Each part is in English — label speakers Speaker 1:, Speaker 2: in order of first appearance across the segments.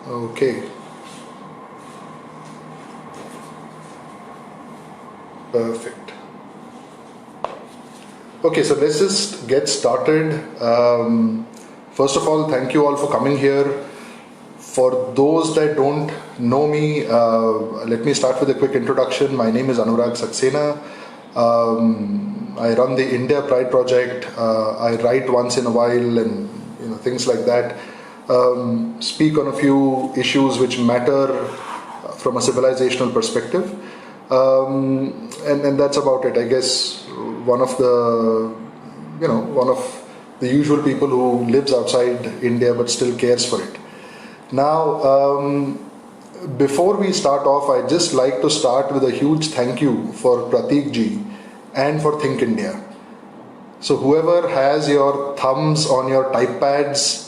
Speaker 1: Okay, perfect. Okay, so let's just get started. First of all, thank you all for coming here. For those that don't know me, let me start with a quick introduction. My name is Anurag Saxena. I run the India Pride project. I write once in a while and things like that. Speak on a few issues which matter from a civilizational perspective. And that's about it. I guess one of the one of the usual people who lives outside India but still cares for it. Now, before we start off, I'd just like to start with a huge thank you for Prateek ji and for Think India. So whoever has your thumbs on your type pads,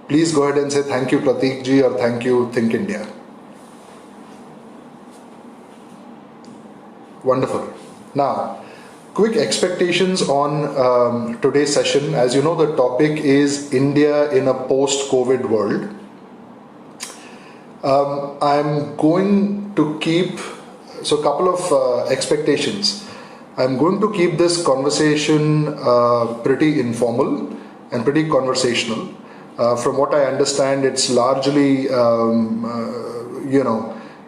Speaker 1: please go ahead and say thank you Prateek ji or thank you Think India. Wonderful. Now, quick expectations on today's session. As you know, the topic is India in a post-COVID world. I'm going to keep, so a couple of expectations. I'm going to keep this conversation pretty informal and pretty conversational. From what I understand, it's largely,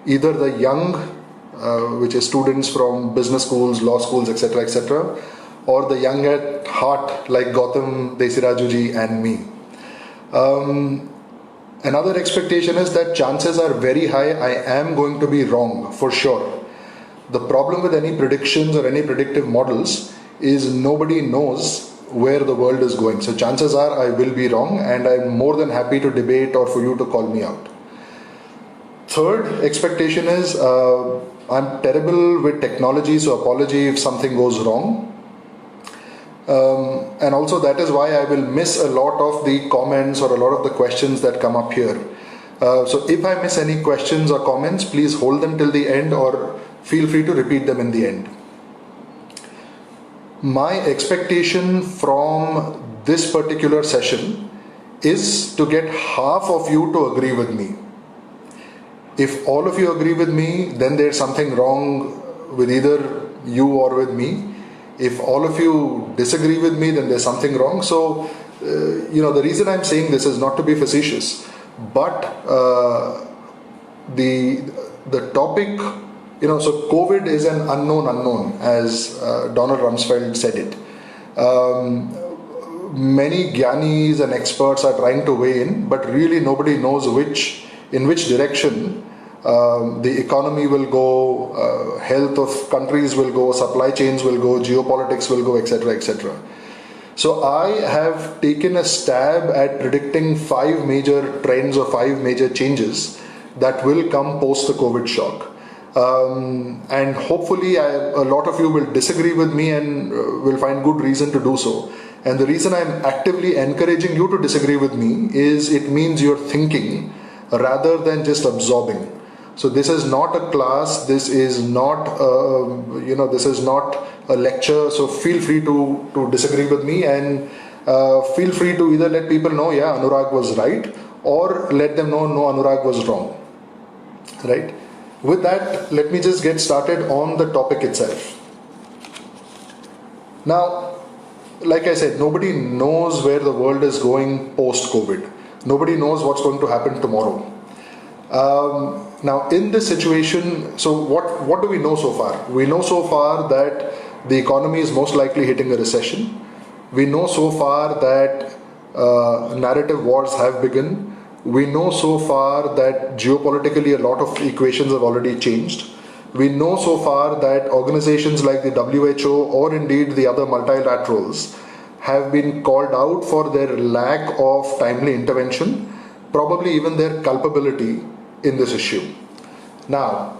Speaker 1: either the young, which is students from business schools, law schools, etc., or the young at heart, like Gautam Desiraju and me. Another expectation is that chances are very high I am going to be wrong, for sure. The problem with any predictions or any predictive models is nobody knows where the world is going. So chances are I will be wrong, and I'm more than happy to debate or for you to call me out. Third expectation is I'm terrible with technology, so apology if something goes wrong. And also that is why I will miss a lot of the comments or a lot of the questions that come up here. So if I miss any questions or comments, please hold them till the end or feel free to repeat them in the end. My expectation from this particular session is to get half of you to agree with me. If all of you agree with me, then there's something wrong with either you or with me. If all of you disagree with me, then there's something wrong. So, the reason I'm saying this is not to be facetious, but the topic, so COVID is an unknown, as Donald Rumsfeld said it. Many Gyanis and experts are trying to weigh in, but really nobody knows in which direction the economy will go, health of countries will go, supply chains will go, geopolitics will go, etc. So I have taken a stab at predicting 5 major trends or 5 major changes that will come post the COVID shock. And hopefully a lot of you will disagree with me and will find good reason to do so. And the reason I'm actively encouraging you to disagree with me is it means you're thinking rather than just absorbing. So this is not a class, this is not this is not a lecture, so feel free to disagree with me and feel free to either let people know, yeah, Anurag was right, or let them know, no, Anurag was wrong, right? With that, let me just get started on the topic itself. Now, like I said, nobody knows where the world is going post-COVID. Nobody knows what's going to happen tomorrow. Now, in this situation, so what do we know so far? We know so far that the economy is most likely hitting a recession. We know so far that narrative wars have begun. We know so far that geopolitically a lot of equations have already changed. We know so far that organizations like the WHO or indeed the other multilaterals have been called out for their lack of timely intervention, probably even their culpability in this issue. Now,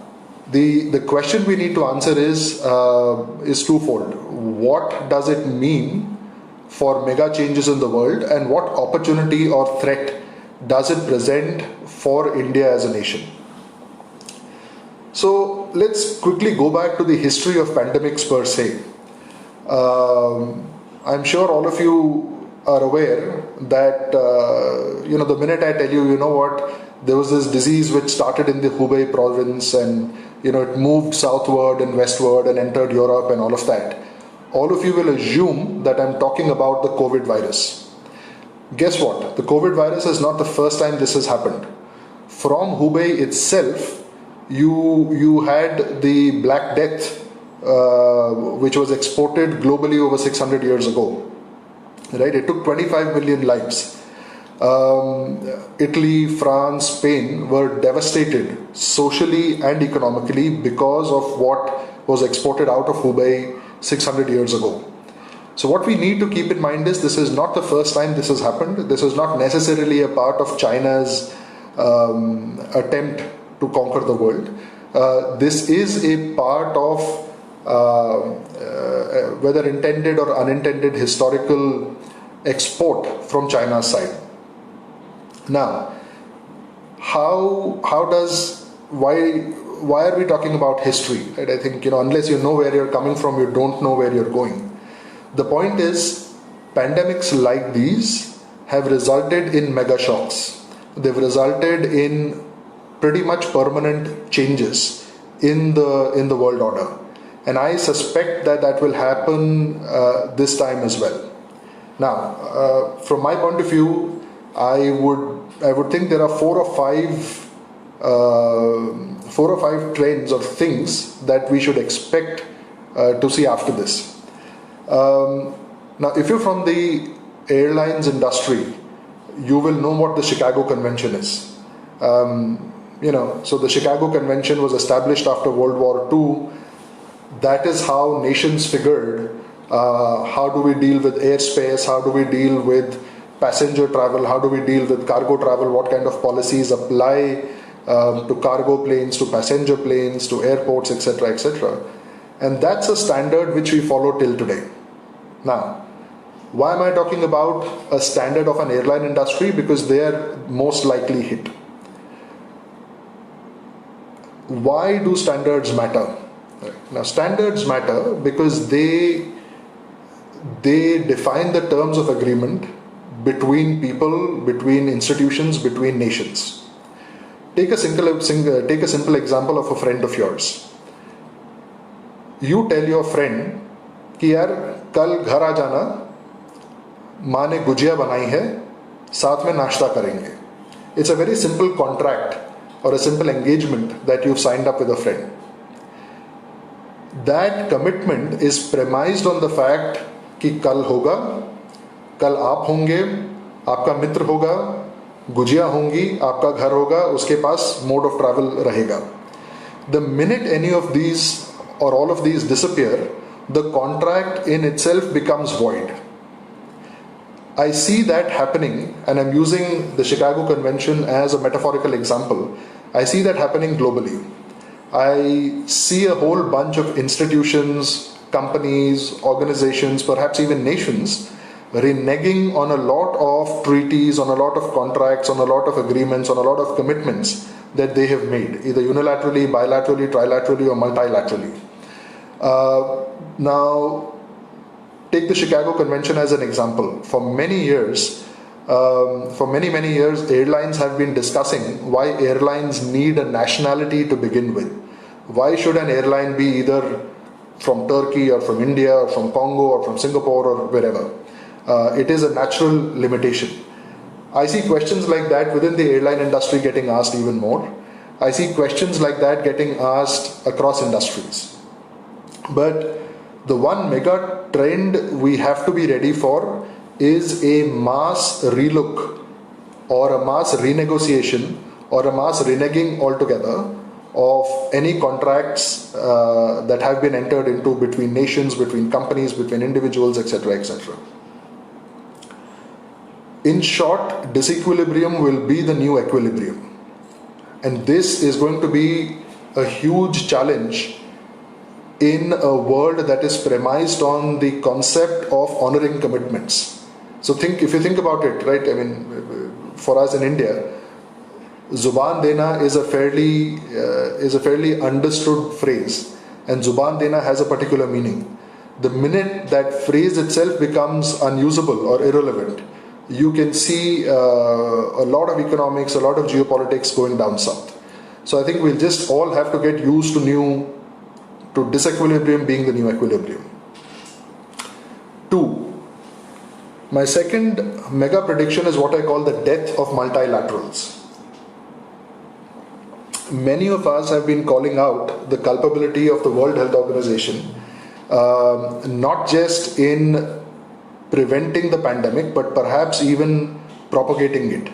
Speaker 1: the question we need to answer is twofold. What does it mean for mega changes in the world, and what opportunity or threat does it present for India as a nation? So let's quickly go back to the history of pandemics per se. I'm sure all of you are aware that, the minute I tell you, you know what, there was this disease which started in the Hubei province and, it moved southward and westward and entered Europe and all of that, all of you will assume that I'm talking about the COVID virus. Guess what? The COVID virus is not the first time this has happened. From Hubei itself, you had the Black Death, which was exported globally over 600 years ago. Right? It took 25 million lives. Italy, France, Spain were devastated socially and economically because of what was exported out of Hubei 600 years ago. So what we need to keep in mind is this is not the first time this has happened. This is not necessarily a part of China's attempt to conquer the world. This is a part of whether intended or unintended historical export from China's side. Now, why are we talking about history? Right? I think, unless you know where you're coming from, you don't know where you're going. The point is, pandemics like these have resulted in mega shocks. They've resulted in pretty much permanent changes in the world order. And I suspect that will happen this time as well. Now, from my point of view, I would think there are four or five trends or things that we should expect to see after this. Now, if you're from the airlines industry, you will know what the Chicago Convention is. So the Chicago Convention was established after World War II. That is how nations figured, how do we deal with airspace, how do we deal with passenger travel, how do we deal with cargo travel, what kind of policies apply to cargo planes, to passenger planes, to airports, etc., etc. And that's a standard which we follow till today. Now, why am I talking about a standard of an airline industry? Because they are most likely hit. Why do standards matter? Now, standards matter because they define the terms of agreement between people, between institutions, between nations. Take a simple example of a friend of yours. You tell your friend कि यार कल घर आ जाना, माँ ने गुजिया बनाई है, साथ में नाश्ता करेंगे. It's a very simple contract or a simple engagement that you've signed up with a friend. That commitment is premised on the fact कि कल होगा, कल आप होंगे, आपका मित्र होगा, गुजिया होंगी, आपका घर होगा, उसके पास mode of travel रहेगा. The minute any of these or all of these disappear, the contract in itself becomes void. I see that happening, and I'm using the Chicago Convention as a metaphorical example. I see that happening globally. I see a whole bunch of institutions, companies, organizations, perhaps even nations, reneging on a lot of treaties, on a lot of contracts, on a lot of agreements, on a lot of commitments that they have made, either unilaterally, bilaterally, trilaterally, or multilaterally. Now, take the Chicago Convention as an example. For many years, airlines have been discussing why airlines need a nationality to begin with. Why should an airline be either from Turkey or from India or from Congo or from Singapore or wherever? It is a natural limitation. I see questions like that within the airline industry getting asked even more. I see questions like that getting asked across industries. But the one mega trend we have to be ready for is a mass relook or a mass renegotiation or a mass reneging altogether of any contracts that have been entered into between nations, between companies, between individuals, etc., etc. In short, disequilibrium will be the new equilibrium. And this is going to be a huge challenge in a world that is premised on the concept of honoring commitments. So if you think about it, right? I mean, for us in India, Zuban dena is a fairly understood phrase, and Zuban dena has a particular meaning. the minute that phrase itself becomes unusable or irrelevant, you can see a lot of economics, a lot of geopolitics going down south. So I think we'll just all have to get used to disequilibrium being the new equilibrium. 2. My second mega prediction is what I call the death of multilaterals. Many of us have been calling out the culpability of the World Health Organization, not just in preventing the pandemic, but perhaps even propagating it.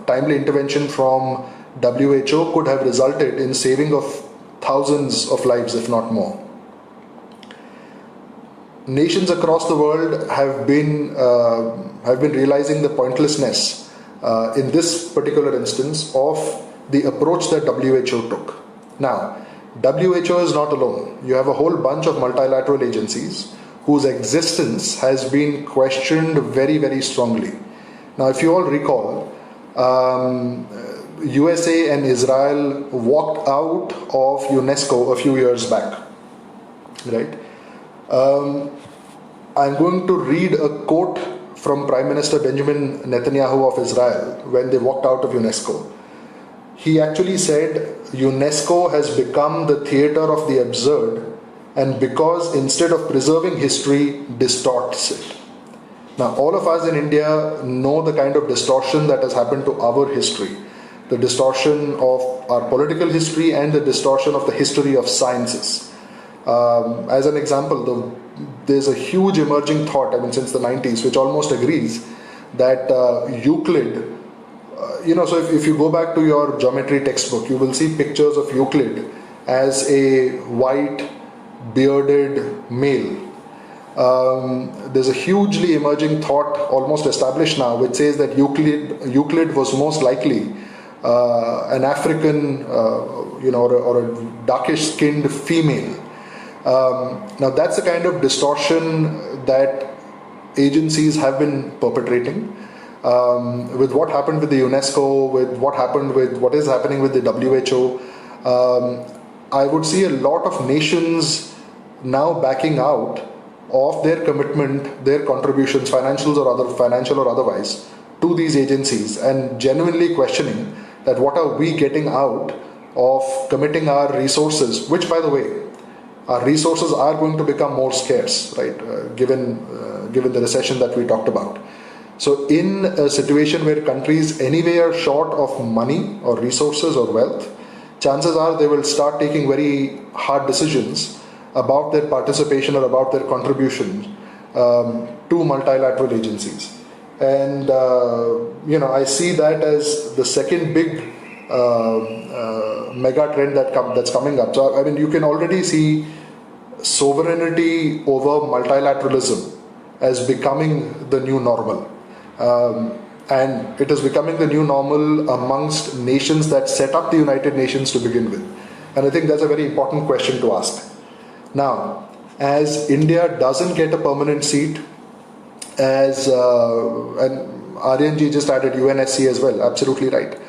Speaker 1: Timely intervention from WHO could have resulted in saving of thousands of lives, if not more. Nations across the world have been realizing the pointlessness in this particular instance of the approach that WHO took. Now, WHO is not alone. You have a whole bunch of multilateral agencies whose existence has been questioned very, very strongly. Now, if you all recall, USA and Israel walked out of UNESCO a few years back, right? I'm going to read a quote from Prime Minister Benjamin Netanyahu of Israel when they walked out of UNESCO. He actually said, UNESCO has become the theater of the absurd, and because instead of preserving history, distorts it. Now, all of us in India know the kind of distortion that has happened to our history, the distortion of our political history and the distortion of the history of sciences. As an example, there's a huge emerging thought, since the 90s, which almost agrees that Euclid, so if you go back to your geometry textbook, you will see pictures of Euclid as a white, bearded male. There's a hugely emerging thought, almost established now, which says that Euclid was most likely an African, or a darkish-skinned female. Now that's the kind of distortion that agencies have been perpetrating. With what happened with the UNESCO, with what is happening with the WHO, I would see a lot of nations now backing out of their commitment, their contributions, financial or otherwise, to these agencies, and genuinely questioning that what are we getting out of committing our resources, which, by the way, our resources are going to become more scarce, right? Given the recession that we talked about. So in a situation where countries anyway are short of money or resources or wealth, chances are they will start taking very hard decisions about their participation or about their contribution to multilateral agencies. And, I see that as the second big mega trend that's coming up. So, you can already see sovereignty over multilateralism as becoming the new normal. And it is becoming the new normal amongst nations that set up the United Nations to begin with. And I think that's a very important question to ask. Now, as India doesn't get a permanent seat, and Aryanji just added UNSC as well, absolutely right.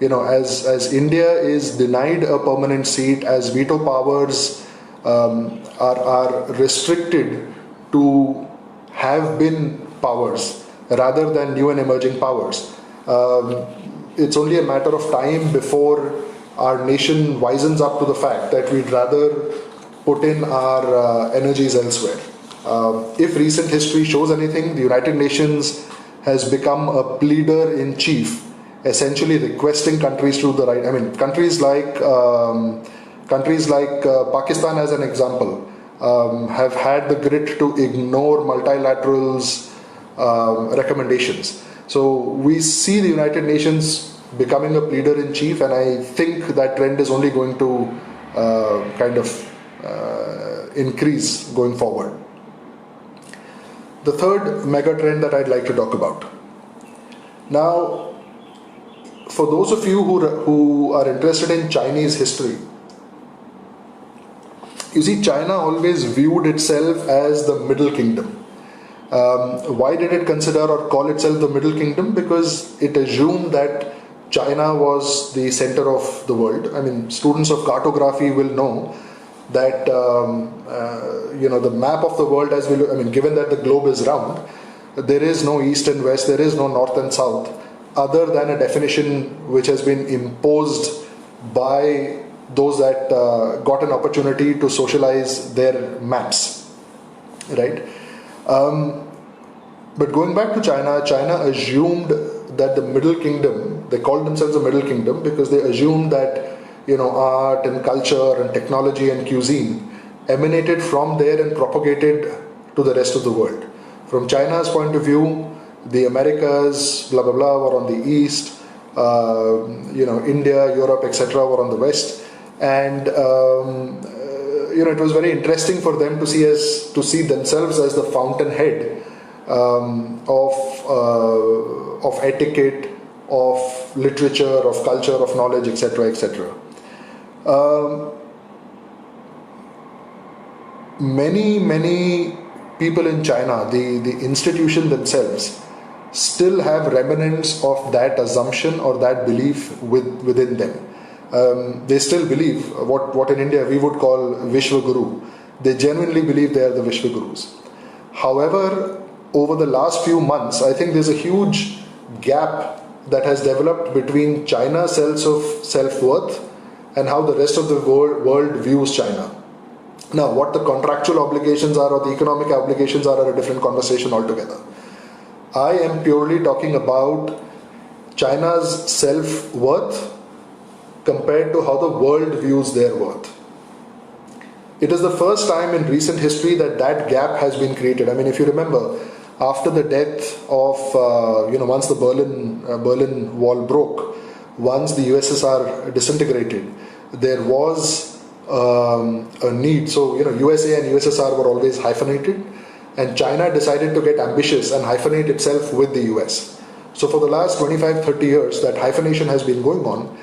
Speaker 1: As India is denied a permanent seat, as veto powers are restricted to have been powers rather than new and emerging powers, it's only a matter of time before our nation wisens up to the fact that we'd rather put in our energies elsewhere. If recent history shows anything, the United Nations has become a pleader in chief, essentially requesting countries to the right. Countries like Pakistan, as an example, have had the grit to ignore multilaterals' recommendations. So we see the United Nations becoming a pleader in chief, and I think that trend is only going to increase going forward. The third mega trend that I'd like to talk about. Now, for those of you who are interested in Chinese history, you see, China always viewed itself as the Middle Kingdom. Why did it consider or call itself the Middle Kingdom? Because it assumed that China was the center of the world. Students of cartography will know that the map of the world as we look, I mean, given that the globe is round, there is no east and west, there is no north and south, other than a definition which has been imposed by those that got an opportunity to socialize their maps, right? But going back to China, China assumed that the Middle Kingdom, they called themselves the Middle Kingdom because they assumed that art and culture and technology and cuisine emanated from there and propagated to the rest of the world. From China's point of view, the Americas, blah blah blah, were on the east. India, Europe, etc., were on the west, and it was very interesting for them to see themselves as the fountainhead of etiquette, of literature, of culture, of knowledge, etc., etc. Many people in China, the institution themselves, still have remnants of that assumption or that belief within them. They still believe what in India we would call Vishwa Guru. They genuinely believe they are the Vishwa Gurus. However, over the last few months, I think there's a huge gap that has developed between China's sense of self-worth and how the rest of the world views China. Now, what the contractual obligations are or the economic obligations are a different conversation altogether. I am purely talking about China's self-worth compared to how the world views their worth. It is the first time in recent history that gap has been created. I mean, if you remember, after the death of, once the Berlin Wall broke, once the USSR disintegrated, there was a need. So, USA and USSR were always hyphenated, and China decided to get ambitious and hyphenate itself with the US. So for the last 25-30 years, that hyphenation has been going on,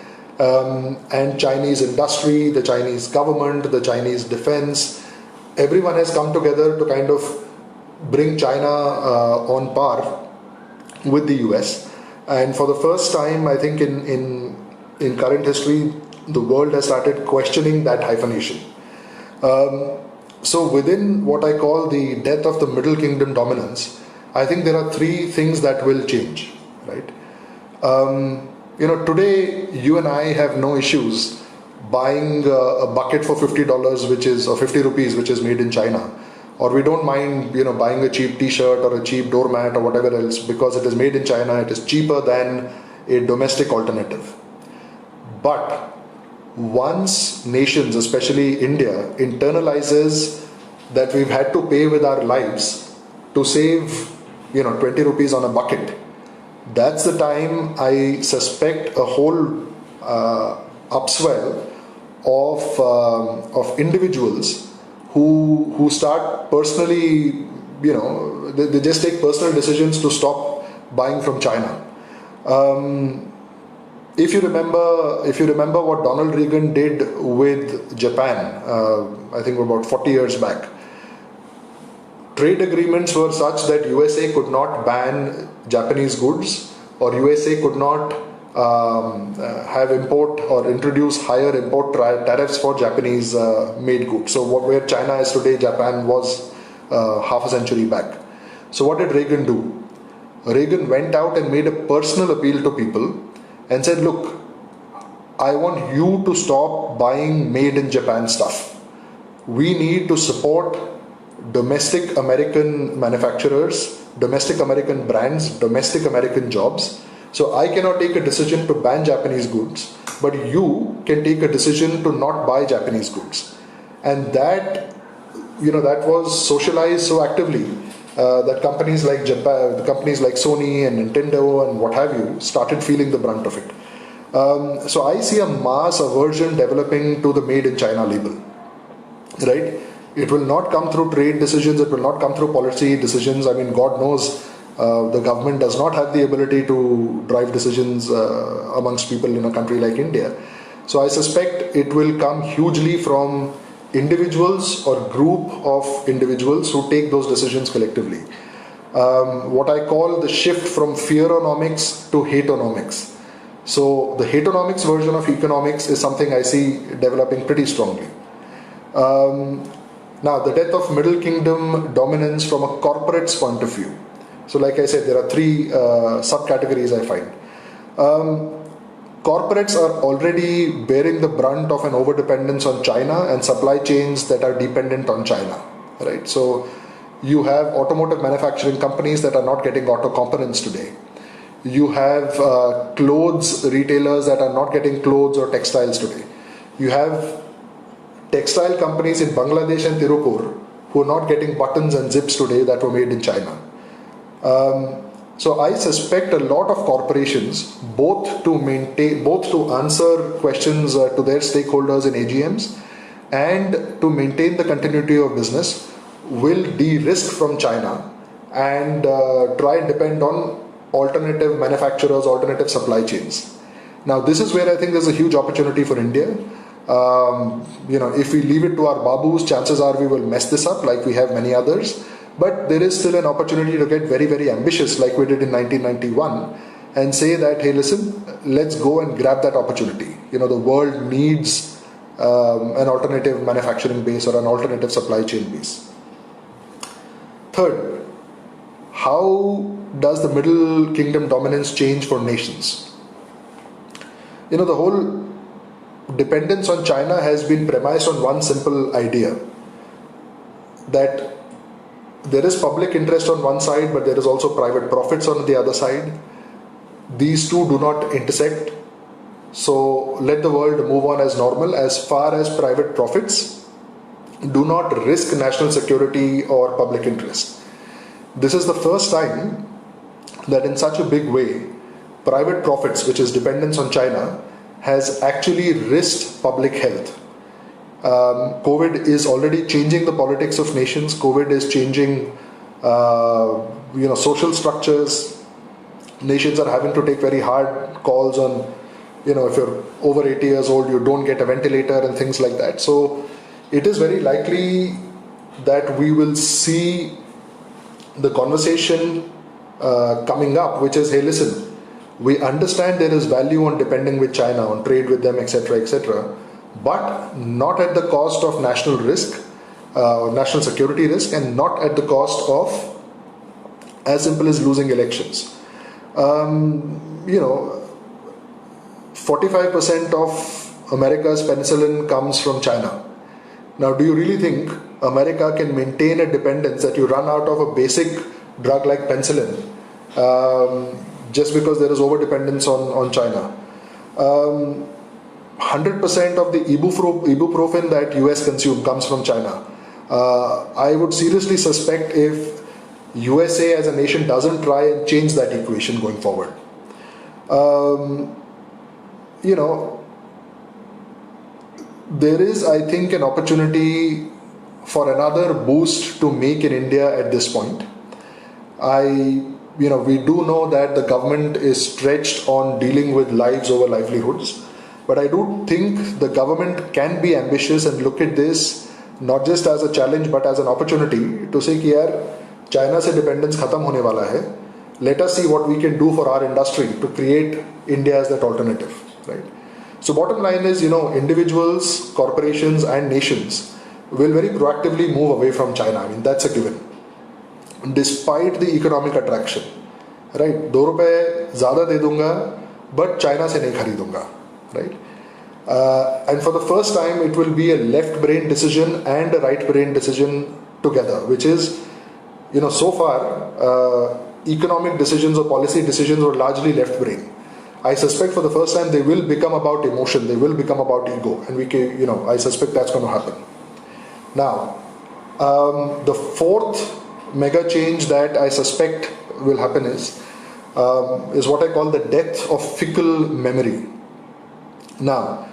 Speaker 1: and Chinese industry, the Chinese government, the Chinese defense, everyone has come together to kind of bring China on par with the US. And for the first time, I think in current history, the world has started questioning that hyphenation. So within what I call the death of the Middle Kingdom dominance, I think there are three things that will change, right? Today you and I have no issues buying a bucket for $50, or 50 rupees, which is made in China. Or we don't mind, buying a cheap t-shirt or a cheap doormat or whatever else because it is made in China, it is cheaper than a domestic alternative. But once nations, especially India, internalizes that we've had to pay with our lives to save 20 rupees on a bucket, that's the time I suspect a whole upswell of individuals who start personally, they just take personal decisions to stop buying from China. If you remember what Donald Reagan did with Japan, I think about 40 years back, trade agreements were such that USA could not ban Japanese goods, or USA could not have import or introduce higher import tariffs for Japanese made goods. So where China is today, Japan was half a century back. So what did Reagan do? Reagan went out and made a personal appeal to people and said, look, I want you to stop buying made in Japan stuff. We need to support domestic American manufacturers, domestic American brands, domestic American jobs. So I cannot take a decision to ban Japanese goods, but you can take a decision to not buy Japanese goods. And that was socialized so actively that companies like Japan, companies like Sony and Nintendo and what have you, started feeling the brunt of it. So I see a mass aversion developing to the made in China label, right? It will not come through trade decisions. It will not come through policy decisions. I mean, God knows the government does not have the ability to drive decisions amongst people in a country like India. So I suspect it will come hugely from individuals or group of individuals who take those decisions collectively. What I call the shift from fearonomics to hatonomics. So the hatonomics version of economics is something I see developing pretty strongly. Now, the death of Middle Kingdom dominance from a corporate's point of view. So, like I said, there are three subcategories I find. Corporates are already bearing the brunt of an overdependence on China and supply chains that are dependent on China, right? So, you have automotive manufacturing companies that are not getting auto components today. You have clothes retailers that are not getting clothes or textiles today. You have textile companies in Bangladesh and Tirupur who are not getting buttons and zips today that were made in China. So I suspect a lot of corporations, both to answer questions to their stakeholders in AGMs and to maintain the continuity of business, will de-risk from China and try and depend on alternative manufacturers, alternative supply chains. Now, this is where I think there's a huge opportunity for India. If we leave it to our babus, chances are we will mess this up like we have many others. But there is still an opportunity to get very, very ambitious like we did in 1991 and say that, hey, listen, let's go and grab that opportunity. The world needs an alternative manufacturing base or an alternative supply chain base. Third, how does the Middle Kingdom dominance change for nations? The whole dependence on China has been premised on one simple idea, that there is public interest on one side, but there is also private profits on the other side. These two do not intersect. So let the world move on as normal as far as private profits do not risk national security or public interest. This is the first time that in such a big way, private profits, which is dependence on China, has actually risked public health. COVID is already changing the politics of nations. COVID is changing, social structures. Nations are having to take very hard calls on, if you're over 80 years old, you don't get a ventilator and things like that. So it is very likely that we will see the conversation coming up, which is, hey, listen, we understand there is value on depending with China, on trade with them, etc., but not at the cost of national risk, national security risk, and not at the cost of as simple as losing elections. 45% of America's penicillin comes from China. Now, do you really think America can maintain a dependence that you run out of a basic drug like penicillin just because there is over-dependence on China? 100% of the ibuprofen that US consume comes from China. I would seriously suspect if USA as a nation doesn't try and change that equation going forward. There is, I think, an opportunity for another boost to make in India at this point. We do know that the government is stretched on dealing with lives over livelihoods, but I do think the government can be ambitious and look at this not just as a challenge but as an opportunity to say कि यार China से dependence खत्म होने वाला है. Let us see what we can do for our industry to create India as that alternative, right? So bottom line is, individuals, corporations and nations will very proactively move away from China. I mean, that's a given. Despite the economic attraction, right? 2 रुपए ज़्यादा दे दूंगा, but China से नहीं खरीदूंगा, right? And for the first time, it will be a left brain decision and a right brain decision together, which is, so far, economic decisions or policy decisions were largely left brain. I suspect for the first time they will become about emotion, they will become about ego, and I suspect that's going to happen. Now, the fourth mega change that I suspect will happen is what I call the death of fickle memory. Now,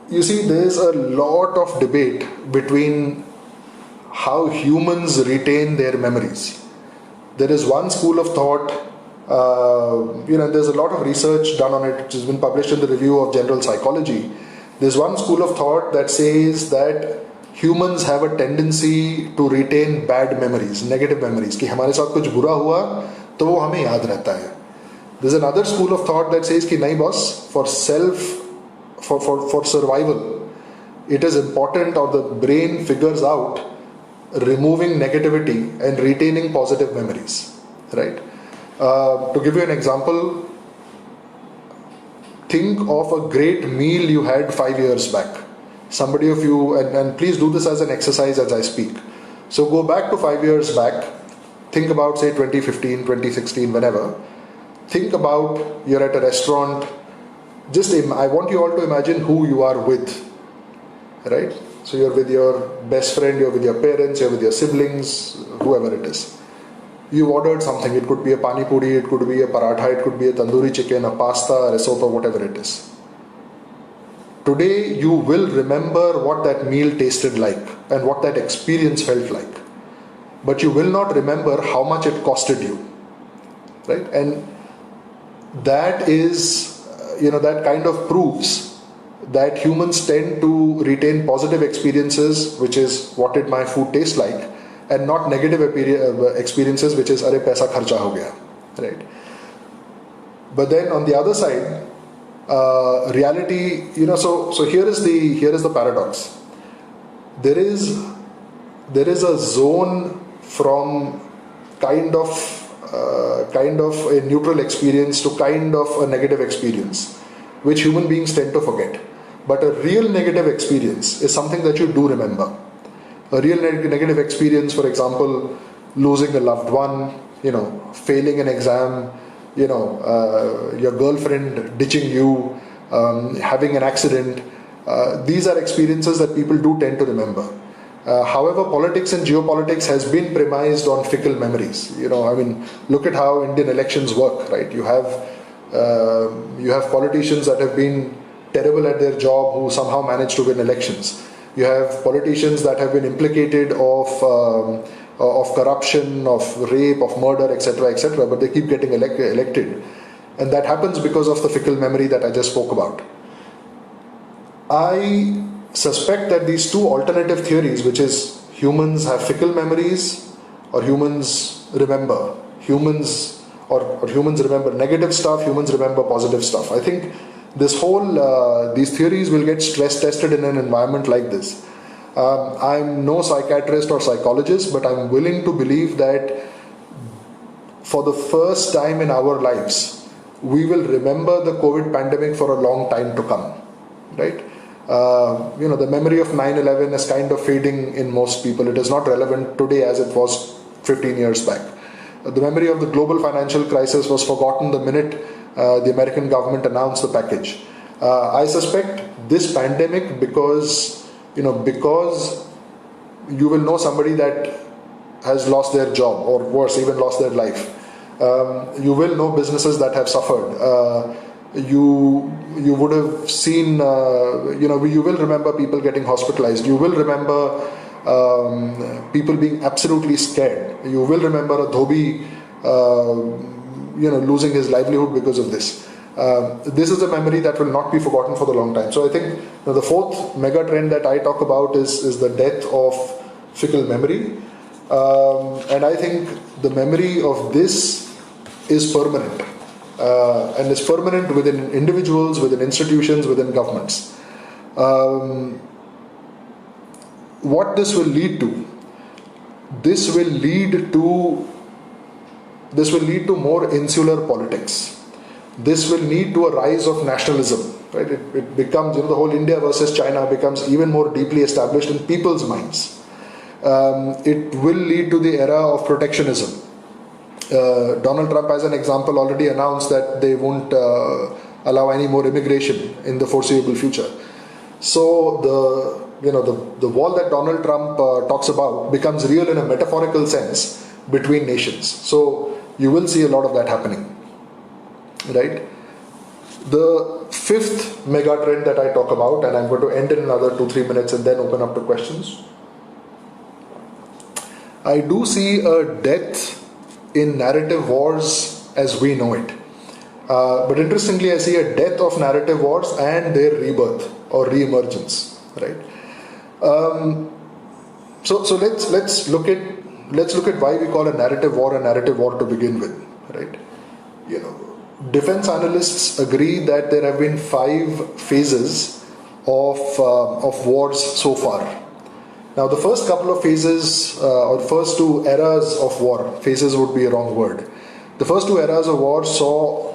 Speaker 1: you see, there's a lot of debate between how humans retain their memories. There is one school of thought, there's a lot of research done on it, which has been published in the Review of General Psychology. There's one school of thought that says that humans have a tendency to retain bad memories, negative memories, कि हमारे साथ कुछ बुरा हुआ तो वो हमें याद रहता है. There's another school of thought that says कि नहीं boss, for survival, it is important, or the brain figures out removing negativity and retaining positive memories, right? To give you an example, think of a great meal you had 5 years back. Somebody of you, and please do this as an exercise as I speak. So go back to 5 years back, think about say 2015, 2016, whenever. Think about you're at a restaurant. I want you all to imagine who you are with, right? So you're with your best friend, you're with your parents, you're with your siblings, whoever it is. You ordered something. It could be a pani puri, it could be a paratha, it could be a tandoori chicken, a pasta, a risotto, whatever it is. Today you will remember what that meal tasted like and what that experience felt like. But you will not remember how much it costed you, right? And that is, that kind of proves that humans tend to retain positive experiences, which is what did my food taste like, and not negative experiences, which is, "Arey paisa kharcha ho gaya," right? But then on the other side, reality, so here is the paradox. There is a zone from kind of a neutral experience to kind of a negative experience, which human beings tend to forget. But a real negative experience is something that you do remember. A real negative experience, for example, losing a loved one, failing an exam, your girlfriend ditching you, having an accident. These are experiences that people do tend to remember. However, politics and geopolitics has been premised on fickle memories. Look at how Indian elections work, right? You have politicians that have been terrible at their job who somehow manage to win elections. You have politicians that have been implicated of corruption, of rape, of murder, etc., but they keep getting elected. And that happens because of the fickle memory that I just spoke about. I suspect that these two alternative theories, which is humans have fickle memories, or humans remember negative stuff, humans remember positive stuff. I think these theories will get stress tested in an environment like this. I'm no psychiatrist or psychologist, but I'm willing to believe that for the first time in our lives, we will remember the COVID pandemic for a long time to come, right? The memory of 9/11 is kind of fading in most people. It is not relevant today as it was 15 years back. The memory of the global financial crisis was forgotten the minute the American government announced the package. I suspect this pandemic, because you will know somebody that has lost their job, or worse, even lost their life. You will know businesses that have suffered. You would have seen, you will remember people getting hospitalized. You will remember people being absolutely scared. You will remember a dhobi, losing his livelihood because of this. This is a memory that will not be forgotten for the long time. So I think the fourth mega trend that I talk about is the death of fickle memory. And I think the memory of this is permanent. And is permanent within individuals, within institutions, within governments. What this will lead to? This will lead to more insular politics. This will lead to a rise of nationalism. Right? It becomes, the whole India versus China becomes even more deeply established in people's minds. It will lead to the era of protectionism. Donald Trump, as an example, already announced that they won't allow any more immigration in the foreseeable future. So the wall that Donald Trump talks about becomes real in a metaphorical sense between nations. So you will see a lot of that happening, right? The fifth mega trend that I talk about, and I'm going to end in another 2-3 minutes and then open up to questions. I do see a death in narrative wars as we know it. But interestingly, I see a death of narrative wars and their rebirth or re-emergence, right? So let's look at why we call a narrative war to begin with, right? Defense analysts agree that there have been 5 phases of wars so far. Now, the first couple of phases, or first two eras of war, phases would be a wrong word. The first two eras of war saw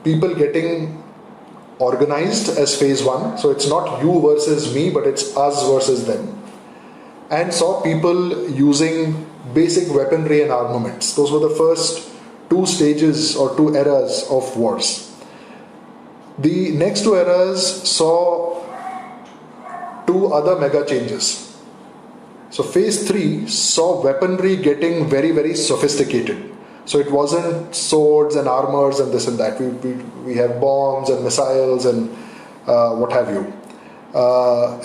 Speaker 1: people getting organized as phase one. So it's not you versus me, but it's us versus them. And saw people using basic weaponry and armaments. Those were the first two stages or two eras of wars. The next two eras saw two other mega changes. So phase 3 saw weaponry getting very, very sophisticated. So it wasn't swords and armors and this and that. We have bombs and missiles and what have you.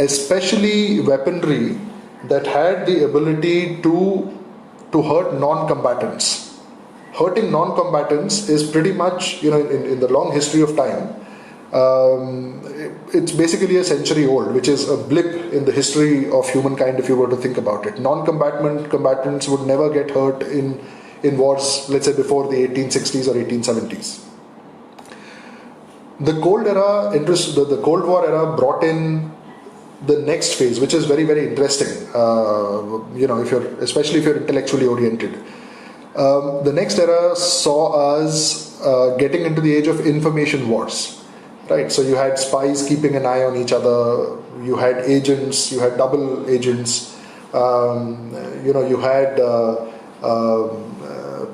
Speaker 1: Especially weaponry that had the ability to hurt non-combatants. Hurting non-combatants is pretty much, in the long history of time, it's basically a century old, which is a blip in the history of humankind if you were to think about it. Non-combatants would never get hurt in wars, let's say before the 1860s or 1870s. The Cold War era brought in the next phase, which is very, very interesting. Especially if you're intellectually oriented. The next era saw us getting into the age of information wars. Right, so you had spies keeping an eye on each other. You had agents. You had double agents. You had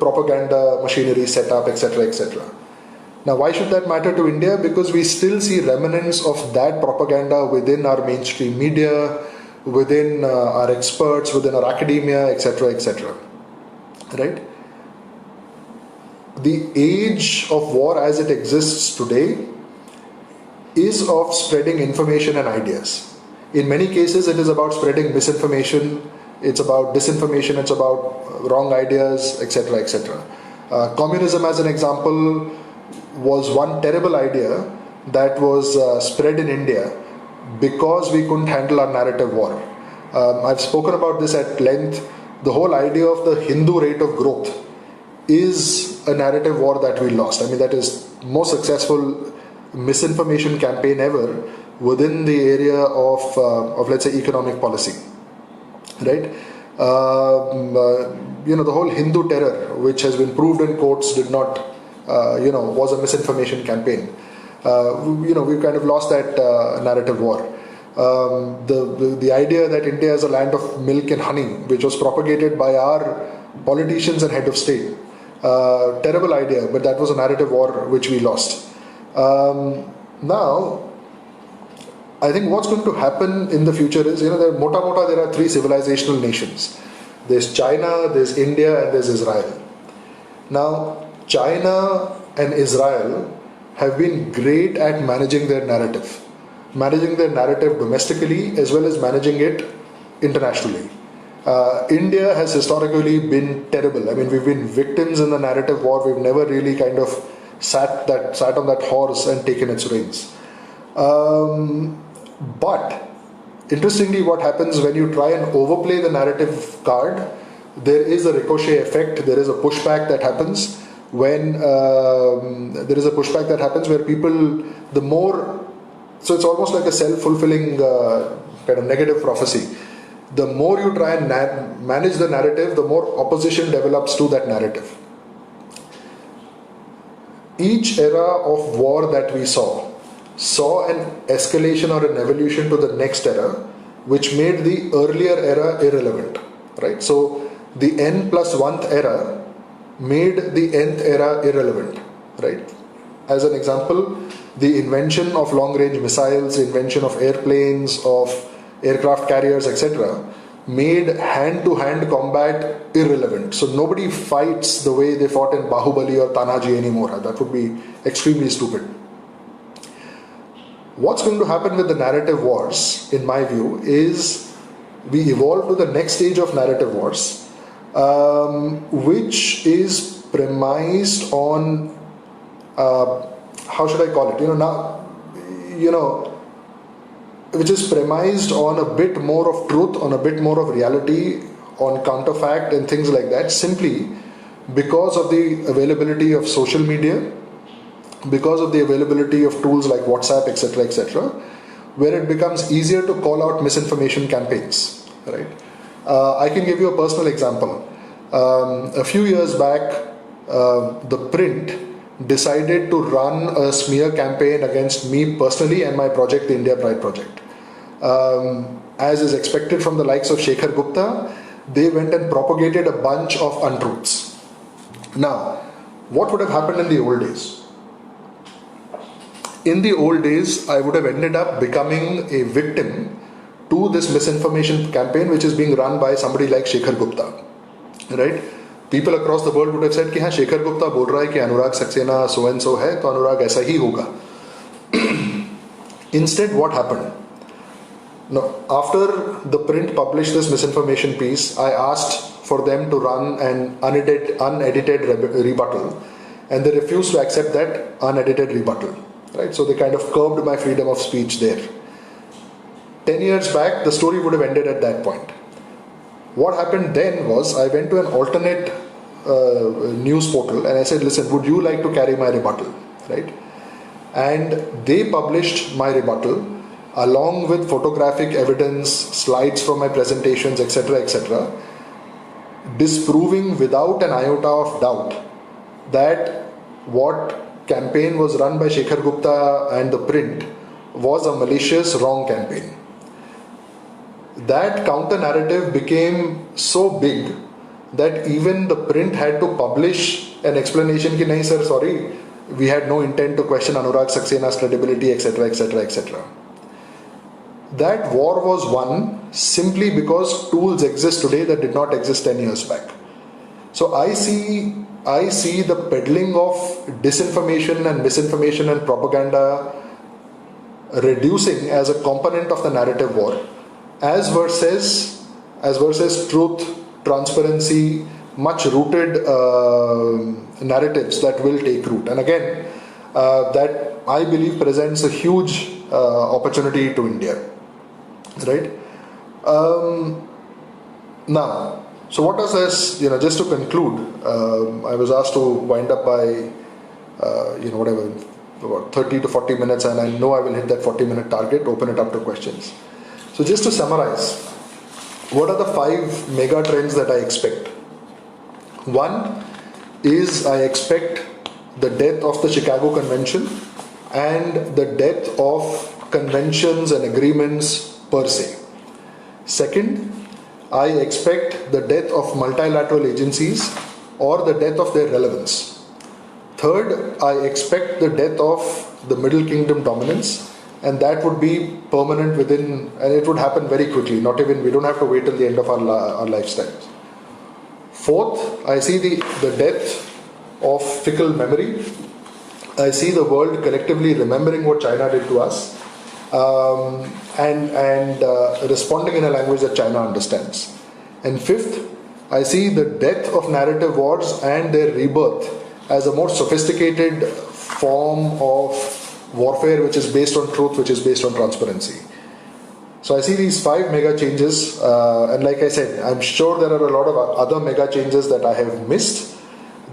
Speaker 1: propaganda machinery set up, etc., etc. Now, why should that matter to India? Because we still see remnants of that propaganda within our mainstream media, within our experts, within our academia, etc., etc. Right? The age of war as it exists today is of spreading information and ideas. In many cases, it is about spreading misinformation, it's about disinformation, it's about wrong ideas, etc., etc. Communism, as an example, was one terrible idea that was spread in India because we couldn't handle our narrative war. I've spoken about this at length. The whole idea of the Hindu rate of growth is a narrative war that we lost. I mean, that is most successful misinformation campaign ever within the area of let's say economic policy, right? The whole Hindu terror, which has been proved in courts, did not was a misinformation campaign. We've kind of lost that narrative war. The idea that India is a land of milk and honey, which was propagated by our politicians and head of state, terrible idea, but that was a narrative war which we lost. Now, I think what's going to happen in the future is, there are three civilizational nations. There's China, there's India, and there's Israel. Now, China and Israel have been great at managing their narrative domestically as well as managing it internationally. India has historically been terrible. I mean, we've been victims in the narrative war. We've never really kind of sat on that horse and taken its reins. But interestingly, what happens when you try and overplay the narrative card, there is a ricochet effect. There is a pushback that happens when where people, so it's almost like a self-fulfilling kind of negative prophecy. The more you try and manage the narrative, the more opposition develops to that narrative. Each era of war that we saw an escalation or an evolution to the next era, which made the earlier era irrelevant, right? So the N+1th era made the nth era irrelevant, right? As an example, the invention of long-range missiles, invention of airplanes, of aircraft carriers, etc., made hand-to-hand combat irrelevant. So nobody fights the way they fought in Bahubali or Tanaji anymore. That would be extremely stupid. What's going to happen with the narrative wars, in my view, is we evolve to the next stage of narrative wars, which is premised on, how should I call it? Which is premised on a bit more of truth, on a bit more of reality, on counterfact and things like that, simply because of the availability of social media, because of the availability of tools like WhatsApp, etc., etc., where it becomes easier to call out misinformation campaigns, right? I can give you a personal example. A few years back, the print decided to run a smear campaign against me personally and my project, the India Pride project. As is expected from the likes of Shekhar Gupta, they went and propagated a bunch of untruths. Now, what would have happened in the old days? In the old days, I would have ended up becoming a victim to this misinformation campaign which is being run by somebody like Shekhar Gupta, right? People across the world would have said कि हाँ शेखर गुप्ता बोल रहा है कि अनुराग Saxena so and so है तो अनुराग ऐसा ही होगा. Instead, what happened? No, after the print published this misinformation piece, I asked for them to run an unedited rebuttal, and they refused to accept that unedited rebuttal. Right, so they kind of curbed my freedom of speech there. 10 years back, the story would have ended at that point. What happened then was I went to an alternate news portal and I said, listen, would you like to carry my rebuttal? Right? And they published my rebuttal along with photographic evidence, slides from my presentations, etc., disproving without an iota of doubt that what campaign was run by Shekhar Gupta and the print was a malicious, wrong campaign. That counter narrative became so big that even the print had to publish an explanation ki nahi sir, sorry, we had no intent to question Anurag Saksena's credibility, etc. That war was won simply because tools exist today that did not exist 10 years back. So I see the peddling of disinformation and misinformation and propaganda reducing as a component of the narrative war, as versus truth, transparency, much rooted narratives that will take root. And again, that I believe presents a huge opportunity to India, right? Now, so what does this, just to conclude, I was asked to wind up by, about 30 to 40 minutes, and I know I will hit that 40-minute target, open it up to questions. So just to summarize, what are the 5 mega trends that I expect? One is I expect the death of the Chicago Convention and the death of conventions and agreements per se. Second, I expect the death of multilateral agencies or the death of their relevance. Third, I expect the death of the Middle Kingdom dominance, and that would be permanent within, and it would happen very quickly, we don't have to wait till the end of our lifetimes. Fourth, I see the death of fickle memory. I see the world collectively remembering what China did to us, and responding in a language that China understands. And fifth, I see the death of narrative wars and their rebirth as a more sophisticated form of warfare which is based on truth, which is based on transparency. So I see these 5 mega changes, and like I said, I'm sure there are a lot of other mega changes that I have missed.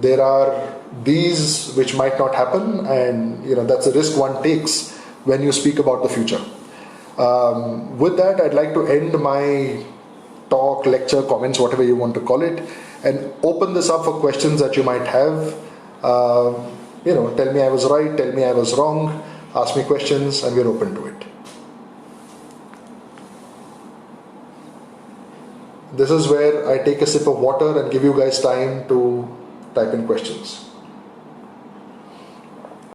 Speaker 1: There are these which might not happen, and that's a risk one takes when you speak about the future. With that, I'd like to end my talk, lecture, comments, whatever you want to call it, and open this up for questions that you might have. Tell me I was right, tell me I was wrong, ask me questions, and we're open to it. This is where I take a sip of water and give you guys time to type in questions.